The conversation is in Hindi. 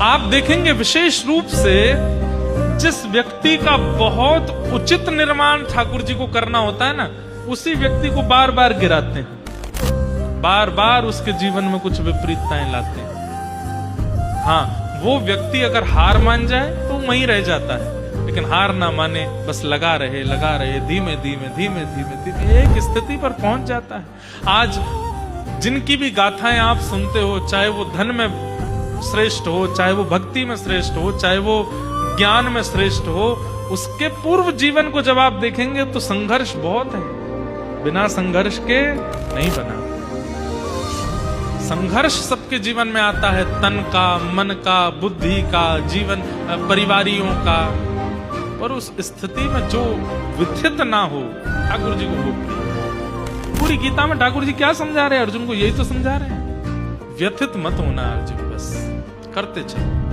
आप देखेंगे विशेष रूप से जिस व्यक्ति का बहुत उचित निर्माण ठाकुर जी को करना होता है ना, उसी व्यक्ति को बार बार गिराते हैं, बार बार उसके जीवन में कुछ विपरीतताएं लाते हैं। हाँ, वो व्यक्ति अगर हार मान जाए तो वहीं रह जाता है, लेकिन हार ना माने, बस लगा रहे धीमे धीमे धीमे धीमे धीमे एक स्थिति पर पहुंच जाता है। आज जिनकी भी गाथाएं आप सुनते हो, चाहे वो धन में श्रेष्ठ हो, चाहे वो भक्ति में श्रेष्ठ हो, चाहे वो ज्ञान में श्रेष्ठ हो, उसके पूर्व जीवन को जब आप देखेंगे तो संघर्ष बहुत है, बिना संघर्ष के नहीं बना। संघर्ष सबके जीवन में आता है, तन का, मन का, बुद्धि का, जीवन परिवारियों का, और उस स्थिति में जो व्यथित ना हो, ठाकुर जी को वो पूरी गीता में ठाकुर जी क्या समझा रहे हैं अर्जुन को? यही तो समझा रहे हैं, व्यथित मत होना अर्जुन, बस करते चलो।